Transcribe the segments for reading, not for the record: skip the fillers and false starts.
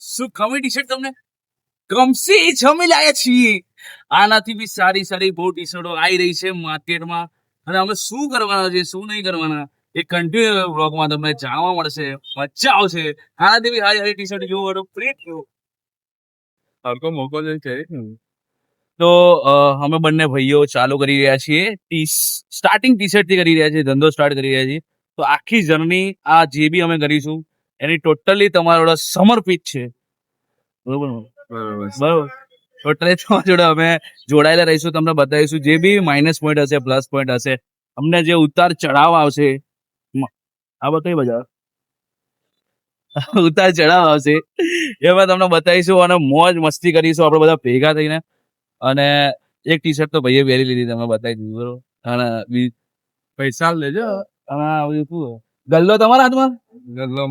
શું ખમી T shirt તમને ગમશે એ જ અમે લાયા છીએ. આનાથી બી સારી સારી બહુ ટી શર્ટો આવી રહી છે માર્કેટમાં, અને અમે શું કરવાના છે શું નહીં કરવાના એ કન્ટિન્યુ બ્લોગમાં તમને જાણવા મળશે. મજા આવશે. આનાથી બી સારી સારી ટી શર્ટ જોવો તો પ્લીઝ જો. હરકો મોકો છે. તો અમે બંને ભાઈઓ ચાલુ કરી રહ્યા છીએ, સ્ટાર્ટિંગ ટી શર્ટ થી કરી રહ્યા છીએ, ધંધો સ્ટાર્ટ કરી રહ્યા છીએ. તો આખી જર્ની આ જે બી અમે કરીશું એની ટોટલી તમારા જોડે સમર્પિત છે. બરોબર ટોટલી તમારા જોડે અમે જોડાયેલા રહીશું. તમને બતાવીશું જે બી માઇનસ પોઈન્ટ હશે, પ્લસ પોઈન્ટ હશે, અમને જે ઉતાર ચઢાવ આવશે. આ બતાવી બજાર ઉતાર ચઢાવ આવશે એમાં તમને બતાવીશું અને મોજ મસ્તી કરીશું આપણે બધા ભેગા થઈને. અને એક ટી શર્ટ તો ભાઈએ પહેરી લીધી, તમે બતાવી દીધું બરોબર. અને પૈસા લેજો. અને શું ગલ્લો તમારા હાથમાં? ગલ્લો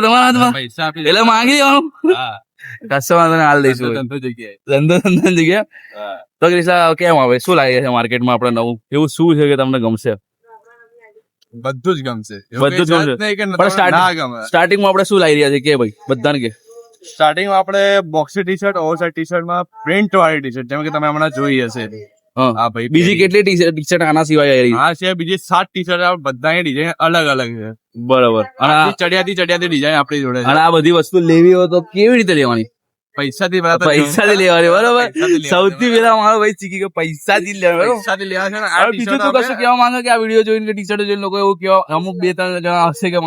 તમારા હાથમાં પૈસા આપી એટલે માંગી લેવાનું. કશો વાંધો નહીં, હાલ દઈશું. ધંધો જગ્યાએ. તો ક્રિશા કેમ આવે, શું લાગે છે માર્કેટમાં આપણે નવું? એવું શું છે કે તમને ગમશે? બધું જ ગમશે. બધું જ ગમશે. પણ સ્ટાર્ટિંગમાં આપણે શું લાવી રહ્યા છે કે ભાઈ બધાને કે સ્ટાર્ટિંગમાં આપણે boxy T shirt, oversize T શર્ટમાં પ્રિન્ટ વાળી ટી શર્ટ, જેમ કે તમે હમણાં જોઈ હશે. હા ભાઈ, બીજી કેટલી ટી શર્ટ આના સિવાય આવી રહી? હા છે, બીજી 7 ટી શર્ટ, બધાની ડિઝાઇન અલગ અલગ છે. બરાબર. અને ચડિયાતી ડિઝાઇન આપણી જોડે. અને આ બધી વસ્તુ લેવી હોય તો કેવી રીતે લેવાની? પૈસાથી લેવાની. બરોબર. સૌથી પહેલા મારો ભાઈ શીખી ગયો પૈસાથી લેવાનું. પૈસાથી લેવા છે ને. બીજું તો કશું કેવા માંગે કે આ વિડીયો જોઈને ટી શર્ટ જોઈને લોકો એવું કેવા, અમુક 2-3 જણા આવશે કે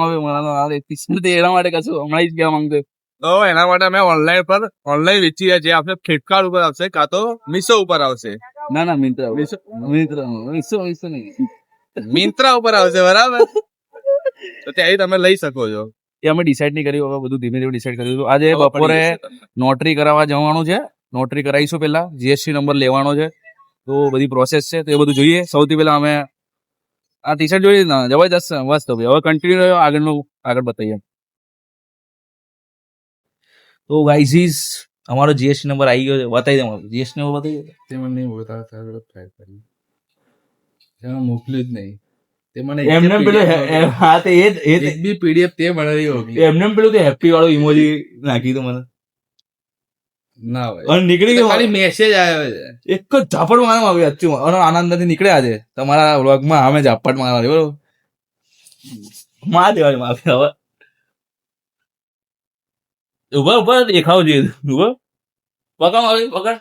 ટી શર્ટ એના માટે કશું હમણાં જ કેવા માંગતો. તો એના માટે અમે ઓનલાઈન વેચી રહ્યા છીએ. આપણે ફ્લિપકાર્ટ ઉપર આવશે, કાં તો મીશો ઉપર આવશે. ના મિંત્રા ઉપર આવશે. બરાબર. તો ત્યાંથી તમે લઈ શકો છો. એ અમે ડિસાઈડ નહીં કર્યું, હવે બધું ધીમે ધીમે ડિસાઈડ કર્યું. આજે બપોરે નોટરી કરાવવા જવાનું છે. નોટરી કરાવીશું, પેલા જીએસટી નંબર લેવાનો છે, તો બધી પ્રોસેસ છે, તો એ બધું જોઈએ. સૌથી પહેલા અમે આ ટી શર્ટ જોઈ જબરજસ્ત મસ્ત. હવે કન્ટિન્યુ આગળ બતાવીએ. તો ગાઈઝ અમારો જીએસટી નંબર આવી ગયો છે, બતાવી દે. જીએસટી નંબર બતાવી દે. તે મને નહીં બતાવતા, મોકલ્યું જ નહીં. એમને પેલું હા તે એ બી પીડીએફ તે બનાવી એમને પેલું હેપી વાળો ઇમોજી નાખી તો મને ના હોય. અને નીકળી ગયો, ખાલી મેસેજ આવ્યો છે. એક જ ઝાપડ મારવામાં આવ્યો સાચું. અને આનંદ થી નીકળ્યા છે તમારા વ્લોગમાં અમે ઝાપડ મારવાની. બરોબર, માર દેવાની માફી. હવે ઉભા દેખાવ જોઈએ. ઉભા પકડ આવી પકડ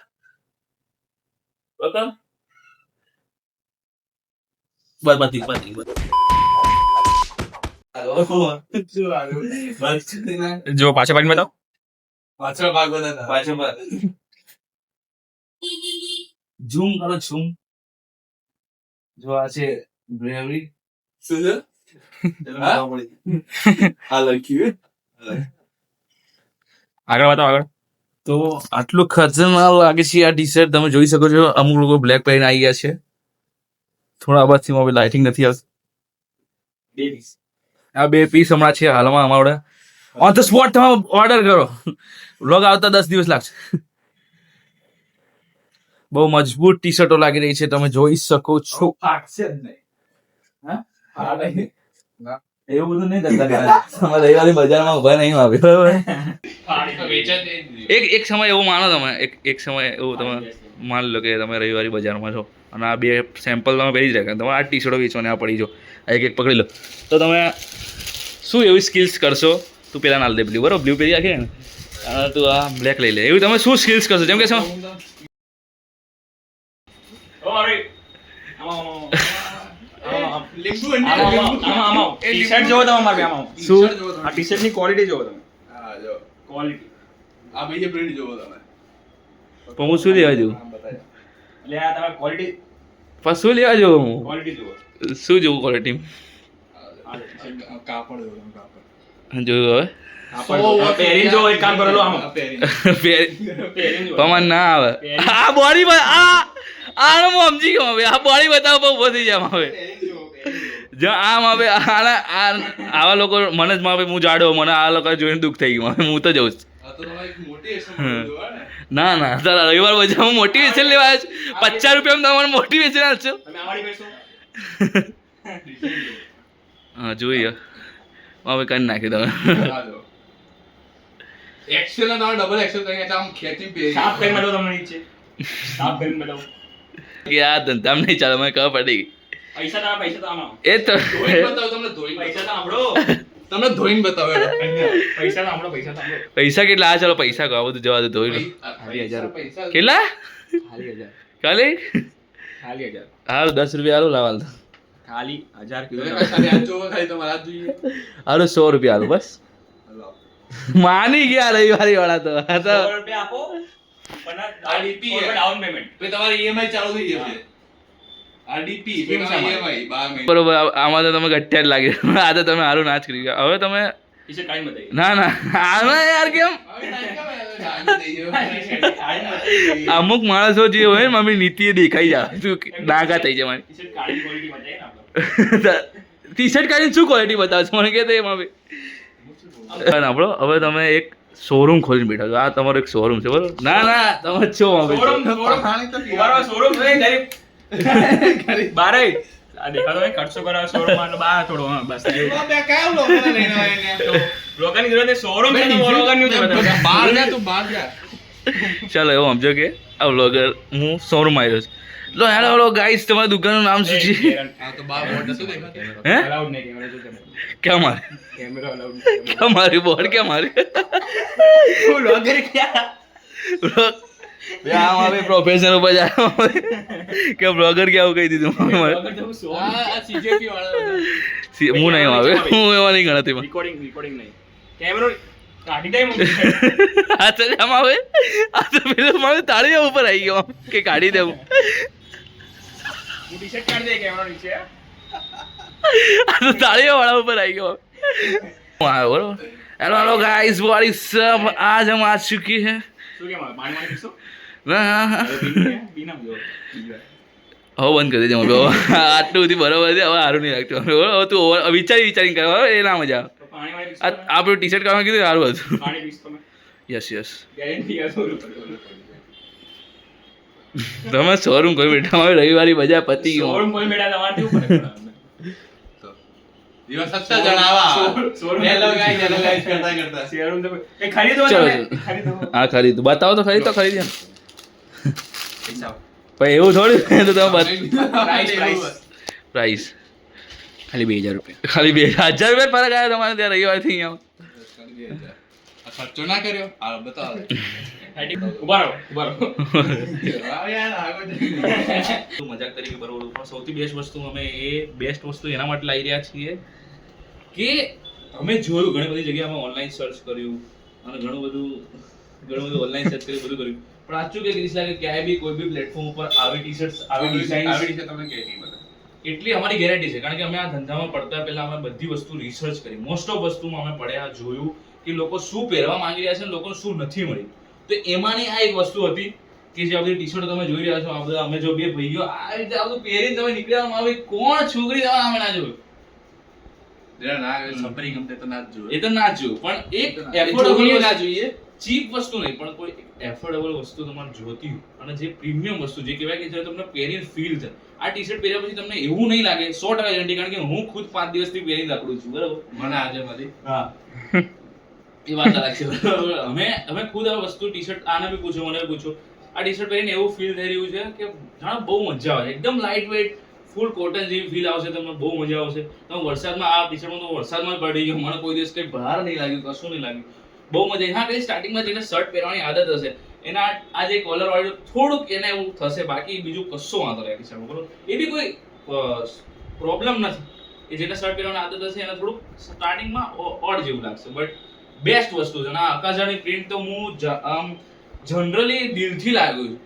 જો પાછળ પાડીને બતાવો. પાછળ ભાગ બધા ઝૂમ કરો ઝૂમ. જો આ છે બ્રેવરી. શું છે? આ લખ્યું આગળ બતાવો આગળ. તો આટલું ખતરનાક લાગે છે આ ટી શર્ટ. તમે જોઈ શકો છો, અમુક લોકો બ્લેક પહેરીને આવી ગયા છે. થોડા અવાજથી મારી લાઇટિંગ નથી આવતી. આ 2 પીસ હમણાં છે હાલમાં અમારે ઓન ધ સ્પોટ. તમે ઓર્ડર કરો, વ્લોગ આવતા 10 દિવસ લાગશે. બહુ મજબૂત ટી શર્ટો લાગી રહી છે, તમે જોઈ શકો છો. એવું બધું નહીં કરતા. તમારે રવિવારે બજારમાં ઉભા નહીં આવે. એક સમય એવું માનો, તમે એક સમય એવું તમે માની લો કે તમે રવિવારે બજારમાં છો અને આ 2 સેમ્પલ તમે પહેરી જ રાખ્યા. તમારે આ ટી શર્ટો વેચવાને આ પડી જો, એક પકડી લો. તો તમે શું એવી સ્કિલ્સ કરશો? તું પેલા નાલ દે બ્લુ. બરોબર, બ્લુ પહેરી રાખે ને, અને તું આ બ્લેક લઈ લે. એવું તમે શું સ્કિલ્સ કરશો? જેમ કે શું ટી-શર્ટ જોવો તમે મારે આમાં. શું આ ટી-શર્ટ ની ક્વોલિટી જોવો તમે. હા જો ક્વોલિટી આ ભાઈ પ્રિન્ટ જોવો તમે. પણ હું શું લેવા જવું? એટલે આ તમે ક્વોલિટી પણ શું લેવા જવું? હું ક્વોલિટી જોવો. શું જોવું ક્વોલિટી? કાપડ જોવો તમે, કાપડ જોયું હવે પહેરીને જોવો. એક કામ કરો, લો આમાં પહેરીને પહેરીને જોવો. પવન ના આવે. આ બોડી આનો હું સમજી ગયો. હવે આ બોડી બતાવો બહુ વધી જાય હવે. જો આમ હવે આવા લોકો મને જ માપે, હું જાડો, મને આ લોકો જોઈને દુઃખ થઈ ગયું. હું તો જઉં છું. આ તો તમારી મોટિવેશન જોવા ને. ના તારા રવિવાર બજાર હું મોટિવેશન લેવા આવ્યો છું. 50 રૂપિયામાં તમારે મોટિવેશન આપશો? તમે આવાડી પહેરશો? હા જોઈએ હવે કરી નાખી તમે. હા જો એક્સેલ ના તમે ડબલ એક્સેલ કરીને આમ ખેંચીને પહેરી. સાફ કરીને બતાવો તમને નીચે. સાફ કરીને બતાવો. કે આ ધંધામાં નહીં ચાલે, મને ખબર પડી ગઈ. પૈસા તો આમાં. એ તો ધોઈને બતાવો, તમને ધોઈને પૈસા તો આપણો. તમને ધોઈને બતાવો એનો. પૈસા તો આપણો. પૈસા કેટલા? આ ચાલો પૈસા કહો, આ બધું જવા દો, ધોઈ લો. પૈસા કેટલા? ખાલી 1000. ખાલી ખાલી 1000. હારું 10 રૂપિયા હાલો લાવાલ તો. ખાલી 1000 જોઈ કીધું. લો, ખાલી હાથ જોવો, ખાલી તમારા હાથ જોઈએ. હારું 100 રૂપિયા હાલો બસ. હલો. માની ગયા રવિવારી વાળા તો. આ તો 100 રૂપિયા આપો. આ DP હે. Down payment. પછી તમારી EMI ચાલુ થઈ જશે. આ DP, પછી કેમ તમારી સામાન? EMI 12 મહિના. બરોબર, આમાં તો તમે ગઠિયા જ લાગી. આ તો તમે હારું ના જ કરી ગયા. હવે તમે ટી-શર્ટ કાઢીને બતાવી. ના આમાં યાર કેમ હવે ના કેમ આવી થઈ ગયો. કાઢીને બતાવી. અમુક માણસો જે હોય ને મારી નીતિ એ દેખાઈ જાય તું ડાઘા થઈ જાય મારી. ટી-શર્ટ કાઢીને quality બતાવીએ ને આપણે. ટી શર્ટ કાઢીને શું ક્વોલિટી બતાવશો મને કે એમાં બી આપણો. હવે તમે એક શોરૂમ ખોલીને બેઠા છો. આ તમારો એક શોરૂમ છે બરોબર? ના તમે જ છો હવે. પાણી તો પીવા. ઉભારો showroom છે, ગરીબ. બારે. આ દેખાતો નહીં, ખર્ચો કરાવે showroom માં, એટલે બહાર થોડો, હા, બસ. બે કયા લોકોને લઈને આવ્યા અહીંયા? લોકોની જરૂરત નહીં, showroom છે તો લોકોની નથી બતાવતા. બહાર જા તું, બહાર જા. ચાલો એવું સમજો કે આ વ્લોગર હું શોરૂમ આવ્યો છું. લો હેલો હેલો ગાઈસ, તમારી દુકાનનું નામ શું છે? આ તો બહાર બોર્ડ શું દેખાતું? હે Allowed નહીં, camera જો camera. ક્યાં મારે? Camera allowed નહીં. ક્યાં મારી બોર્ડ ક્યાં મારે? Vlogger ક્યાં? આમ આવે પ્રોફેશનલ ઉપર જાય કે બ્લોગર કે આવું કહી દીધું મારે. Vlogger તો હું showroom. આ CJP વાળા બધા. હું નહીં આવે, હું એવા નહીં ગણતરીમાં. Recording નહીં. Camera કાઢી દે મૂકી. આ તો આમ આવે, આ તો પેલું મારે તાળીયા ઉપર આવી ગયો આમ કે કાઢી દેવું. હું ટી-શર્ટ કાઢી દે camera નીચે. આ તો તાળીયા વાળા ઉપર આવી ગયો. હું આવ્યો બરોબર. Hello hello guys, what is up? આજ હમ આ ચુકી હે. શું કેમ આવે? પાણી પીશો? ના હવે પીને આવજો. હવે બંધ કરી દેજો હવે. આટલું બધી બરોબર છે, હવે સારું નહીં લાગતું. હવે તું વિચારીને કરો, હવે એ ના મજા આવે. તો પાણી પીશો? આપણું ટી શર્ટ કાઢવા કીધું સારું હતું. પાણી પીશો તમે? યસ Guarantee આ શોરૂમ પર. તમે શોરૂમ કોઈ બેઠા હવે રવિવારી બજાર પતી ગયો. શોરૂમ કોઈ મેળા તમારથી ઉપર તો દિવસ સત્તા જણાવા. શોરૂમ હેલો ગાઈસ કરતા. શોરૂમ તો એ ખરીદો ચલો, તમે ચલો. ખરીદો. હા ખરીદું, બતાવો તો ખરી દે. પૈસા પણ એવું થોડું તો તમે પ્રાઇસ પ્રાઇસ ખાલી 2000 રૂપિયા. ખાલી 2000 રૂપિયા ફરક આવ્યો તમારે ત્યાં રવિવારથી અહીંયા. ખર્ચો ના કર્યો. આ બતાવો. ઉભા રહો. આ યાર આગળ મજાક તરીકે બરોબર, પણ સૌથી બેસ્ટ વસ્તુ અમે બેસ્ટ વસ્તુ એના માટે લાવી રહ્યા છીએ કે અમે જોયું ઘણી બધી જગ્યાએ અમે ઓનલાઈન સર્ચ કર્યું અને ઘણું બધું ઓનલાઈન સર્ચ કર્યું, બધું કર્યું, પણ સાચું કે ક્રિશ લાગે ક્યાંય બી કોઈ બી પ્લેટફોર્મ ઉપર આવી ટી-શર્ટ્સ આવી ડિઝાઇન આવી છે તમને કે નહીં બધા. એટલી અમારી ગેરંટી છે. કારણ કે અમે આ ધંધામાં પડતા પહેલા અમે બધી વસ્તુ રિસર્ચ કરી. મોસ્ટ ઓફ વસ્તુમાં અમે પડ્યા, જોયું કે લોકો શું પહેરવા માંગી રહ્યા છે અને લોકોને શું નથી મળી. તો એમાંની આ એક વસ્તુ હતી કે જે આ બધી ટી-શર્ટ તમે જોઈ રહ્યા છો, આ બધા અમે જો બે ભાઈઓ આ રીતે આ બધું પહેરીને તમે નીકળ્યા, આવે કોણ છોકરી તમે અમે ના જોયું. જેને ના આવે સપરી ગમતે તો ના જ જોવે. એ તો ના જ જોયું, પણ એક છોકરીઓ એફોર્ડેબલ ના જોઈએ. ચીપ વસ્તુ નહીં, પણ કોઈ એફોર્ડેબલ વસ્તુ તમારે જોતી હોય અને જે પ્રીમિયમ વસ્તુ જે કહેવાય કે જે તમને પહેરીને ફીલ થાય. આ ટી-શર્ટ પહેર્યા પછી તમને એવું નહીં લાગે, 100% ગેરંટી. કારણ કે હું ખુદ 5 દિવસથી પહેરીને રાખું છું બરાબર. મને આજે મળી. હા એ વાત અલગ છે બરાબર. અમે ખુદ આ વસ્તુ ટી-શર્ટ આને બી પૂછો, મને બી પૂછો, આ ટી-શર્ટ પહેરીને એવું ફીલ થઈ રહ્યું છે કે જાણે બહુ મજા આવે છે. એકદમ લાઇટ વેઇટ ફૂલ કોટન જેવી ફીલ આવશે તમને, બહુ મજા આવશે. તમે વરસાદમાં આ ટી-શર્ટમાં તો વરસાદમાં પડી ગયો, મને કોઈ દિવસ કંઈ બહાર નહીં લાગ્યું, કશું નહીં લાગ્યું, બહુ મજા આવી. હા કઈ સ્ટાર્ટિંગમાં જેને શર્ટ પહેરવાની આદત હશે એના આ જે કોલર વાળું થોડુંક એને એવું થશે, બાકી બીજું કશો વાંધો નહીં ટી-શર્ટમાં બરોબર. એ બી કોઈ પ્રોબ્લેમ નથી. એ જેને શર્ટ પહેરવાની આદત હશે એને થોડુંક સ્ટાર્ટિંગમાં ઓડ જેવું લાગશે, બટ બેસ્ટ વસ્તુ છે. અને આ અકાઝાની પ્રિન્ટ તો હું આમ જનરલી દિલથી લાવ્યો છું,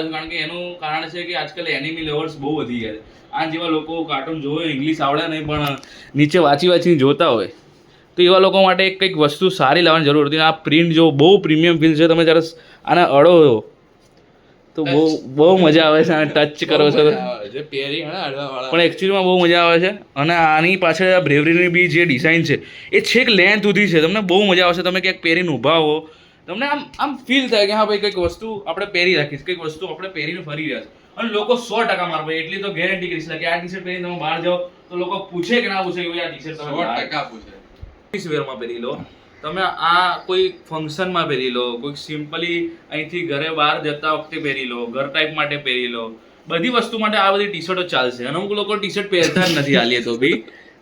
કારણ કે એનું કારણ છે કે આજકાલ એનિમી લવર્સ બહુ વધી ગયા છે. આ જેવા લોકો કાર્ટૂન જોવે, ઇંગ્લિશ આવડે નહીં પણ નીચે વાંચીને જોતા હોય, તો એવા લોકો માટે કંઈક વસ્તુ સારી લાવવાની જરૂર હતી. આ પ્રિન્ટ જો બહુ પ્રીમિયમ ફીલ છે, તમે જ્યારે આને અડો તો બહુ મજા આવે છે. આને ટચ કરો છો જે પહેરી હે અડવા વાળા. પણ એકચ્યુઅલીમાં બહુ મજા આવે છે. અને આની પાછળ આ બ્રેવરીની બી જે ડિઝાઇન છે એ છેક લેન્થ સુધી છે, તમને બહુ મજા આવશે. તમે ક્યાંક પહેરીને ઊભા હો, તમને આમ ફીલ થાય કે હા ભાઈ કંઈક વસ્તુ આપણે પહેરી રાખીશ, કંઈક વસ્તુ આપણે પહેરીને ફરી રહ્યા છે. અને લોકો 100% મારવા એટલી તો ગેરંટી કરીશ કે આ ટી-શર્ટ પહેરીને તમે બહાર જાઓ તો લોકો પૂછે કે ના પૂછે કે ભાઈ આ ટી-શર્ટ તમે 100% પૂછે. ઓફિસ વેરમાં પહેરી લો તમે આ કોઈ ફંક્શનમાં પહેરી લો, કોઈ સિમ્પલી અહીંથી ઘરે બહાર જતા વખતે પહેરી લો, ઘર ટાઈપ માટે પહેરી લો, બધી વસ્તુ માટે આ બધી ટી શર્ટો ચાલશે. અને અમુક લોકો ટી શર્ટ પહેરતા જ નથી હાલીએ તો બી,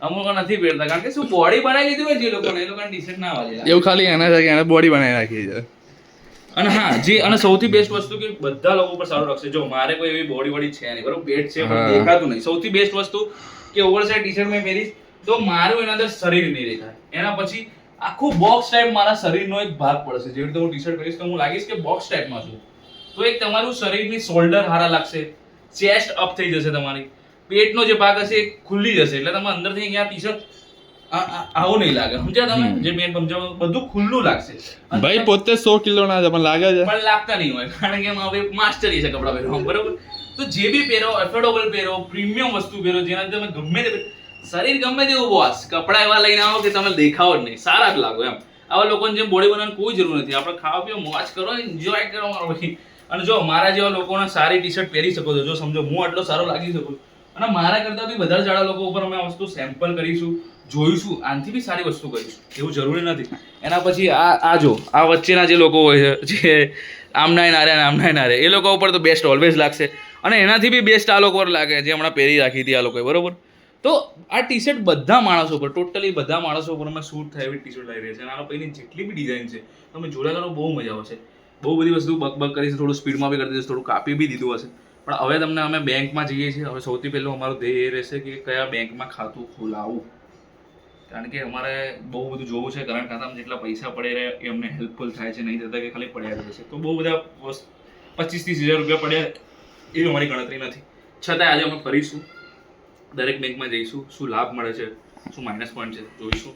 અમુક નથી પહેરતા કારણ કે શું બોડી બનાવી લીધી હોય જે લોકોને, એ લોકોને ટી શર્ટ ના વાલી લાગે. એવું ખાલી એના છે કે એને બોડી બનાવી રાખી છે. અને હા અને સૌથી બેસ્ટ વસ્તુ કે બધા લોકો પર સારું લાગશે. જો મારે કોઈ એવી બોડી વડી છે નહીં બરોબર, પેટ છે પણ દેખાતું નહીં. સૌથી બેસ્ટ વસ્તુ કે ઓવરસાઇઝ ટી શર્ટ મેં પહેરીશ તો મારું એના અંદર શરીર નહીં દેખાય. એના પછી આખું બોક્સ ટાઈપ મારા શરીરનો એક ભાગ પડશે. જેવી રીતે હું ટી શર્ટ પહેરીશ તો હું લાગીશ કે બોક્સ ટાઈપમાં છું. તો એક તમારું શરીરની શોલ્ડર સારા લાગશે, ચેસ્ટ અપ થઈ જશે, તમારી પેટનો જે ભાગ હશે એ ખુલ્લી જશે. એટલે તમે અંદરથી અહીંયા ટી શર્ટ આવું નહીં લાગે. સમજ્યા તમે? જે મેં સમજાવ બધું ખુલ્લું લાગશે. ભાઈ પોતે 100 કિલો ના છે પણ લાગે છે, પણ લાગતા નહીં હોય કારણ કે એમાં હવે માસ્ટરી છે કપડાં પહેરવામાં બરોબર. તો જે બી પહેરો, એફોર્ડેબલ પહેરો, પ્રીમિયમ વસ્તુ પહેરો, જેનાથી તમે ગમે તે શરીર ગમે તેવું બોસ, કપડા એવા લઈને આવો કે તમે દેખાવો જ નહીં, સારા જ લાગો એમ. આવા લોકોને જેમ બોડી બનાવવાની કોઈ જરૂર નથી. આપણે ખાવા પીવા મોજ કરો, એન્જોય કરો મારો ભાઈ. અને જો મારા જેવા લોકોને સારી ટી શર્ટ પહેરી શકો છો. જો સમજો હું આટલો સારો લાગી શકું, અને મારા કરતા બી વધારે જાડા લોકો ઉપર અમે આ વસ્તુ સેમ્પલ કરીશું, જોઈશું, આનાથી બી સારી વસ્તુ કરીશું. એવું જરૂરી નથી. એના પછી આ જો આ વચ્ચેના જે લોકો હોય છે, જે આમનાય નારે અને આમનાય નારે, એ લોકો ઉપર તો બેસ્ટ ઓલવેઝ લાગશે. અને એનાથી બી બેસ્ટ આ લોકો પર લાગે જે હમણાં પહેરી રાખી હતી આ લોકોએ બરોબર. તો આ ટી શર્ટ બધા માણસો પર, ટોટલી બધા માણસો પર અમે શૂટ થાય એવી ટી શર્ટ લાવી રહી છે. અને આનો પહેલી જેટલી બી ડિઝાઇન છે તમે જોડ્યા કરો, બહુ મજા આવશે. બહુ બધી વસ્તુ બક કરીશું, થોડું સ્પીડમાં બી કરી દઈશું, થોડું કાપી બી દીધું હશે. પણ હવે તમને અમે બેંકમાં જઈએ છીએ. હવે સૌથી પહેલું અમારું ધ્યેય એ રહેશે કે કયા બેંકમાં ખાતું ખોલાવવું, કારણ કે અમારે બહુ બધું જોવું છે. કરંટ ખાતામાં જેટલા પૈસા પડે એ અમને હેલ્પફુલ થાય છે, નહીં થતા કે ખાલી પડ્યા રહેશે. તો બહુ બધા 25-30 હજાર રૂપિયા પડ્યા એવી અમારી ગણતરી નથી. છતાંય આજે અમે ફરીશું, દરેક બેંકમાં જઈશું, શું લાભ મળે છે, શું માઇનસ પોઈન્ટ છે જોઈશું,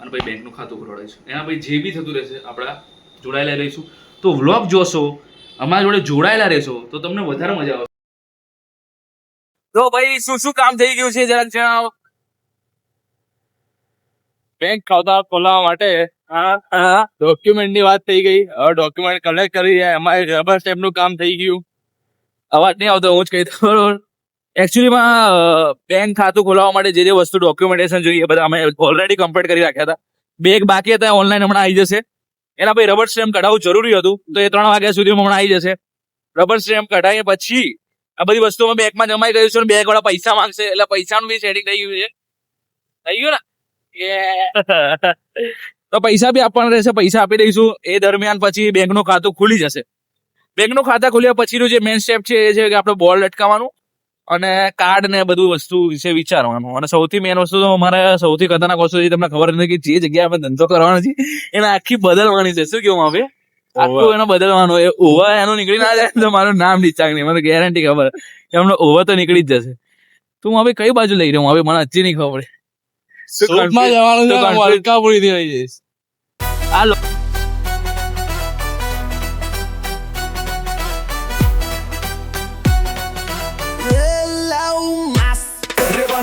અને પછી બેંકનું ખાતું ખોલાવીશું. એના પછી જે બી થતું રહેશે આપણા જોડાયેલા રહીશું. તો વ્લોગ જોશો, અમારા જોડે જોડાયેલા રહેશો તો તમને વધારે મજા આવશે. તો ભાઈ શું કામ થઈ ગયું છે જરાક જણાવો. બેંક ખાતા ખોલાવવા માટે ડોક્યુમેન્ટ ની વાત થઈ ગઈ. હવે ડોક્યુમેન્ટ કલેક્ટ કરી એમાં રબર સ્ટેમ્પ નું કામ થઈ ગયું. અવાજ નહીં આવતો, હું જ કહી દઉં બરોબર. એકચ્યુઅલીમાં બેંક ખાતું ખોલાવવા માટે જે વસ્તુ ડોક્યુમેન્ટેશન જોઈએ બધા અમે ઓલરેડી કમ્પ્લીટ કરી રાખ્યા હતા. બે એક બાકી હતા, ઓનલાઈન હમણાં આવી જશે. એના પછી રબર સ્ટેમ્પ કઢાવવું જરૂરી હતું, તો એ 3 વાગ્યા સુધીમાં હમણાં આવી જશે. રબર સ્ટેમ્પ કઢાવીએ પછી આ બધી વસ્તુ અમે બેંકમાં જમાઈ કરીશું. અને બેંક વાળા પૈસા માંગશે, એટલે પૈસાનું બી સેટિંગ થઈ ગયું છે. થઈ ગયું ને? તો પૈસા બી આપવાના રહેશે, પૈસા આપી દઈશું. એ દરમિયાન પછી બેંકનું ખાતું ખુલી જશે. બેંકનું ખાતા ખોલ્યા પછીનું જે મેઇન સ્ટેપ છે એ છે કે આપણે બોલ લટકાવવાનું અને કાર્ડ ને બધું વસ્તુ વિશે વિચારવાનું. અને સૌથી મેઇન વસ્તુ તો અમારે સૌથી ખતરનાક વસ્તુ છે, તમને ખબર નથી કે જે જગ્યાએ અમે ધંધો કરવાનો છે એને આખી બદલવાની છે. શું કેવું હવે આખું એને બદલવાનું. એ ઓવર એનું નીકળી ના જાય તો મારું નામ ડિચાક નહીં, મને ગેરંટી ખબર કે હમણાં ઓવર તો નીકળી જ જશે. તું હવે કઈ બાજુ લઈ રહ્યો હવે મને હજી નહીં ખબર. સુરતમાં જવાનું છે, અલકાપુરી થી લઈ જઈશ. હાલો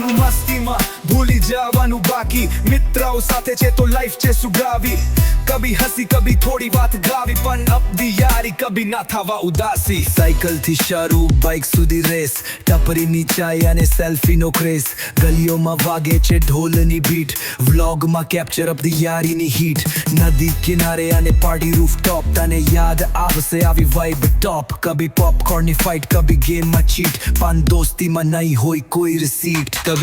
મસ્તીમાં ભૂલી જવાનું બાકી, મિત્રો સાથે છે તો લાઈફ છે સુગાવી. કભી હસી કભી થોડી વાત ગાવી, પણ અબધી યારી કભી ના થવા ઉદાસી. સાયકલ થી શરૂ બાઇક સુધી રેસ, ટપરીની ચાય અને સેલ્ફી નો ક્રેઝ. ગલીઓમાં વાગે છે ઢોલની બીટ, વ્લોગમાં કેપ્ચર અપ ધી યારીની હીટ. નદી કિનારે અને પાર્ટી રૂફ ટોપ, તને યાદ આવશે આવી વાઇબ ટોપ. કભી પોપકોર્ન ની ફાઇટ, કભી ગેમ માં ચીટ, પણ દોસ્તીમાં નહીં હોય કોઈ રિસીટ. કભી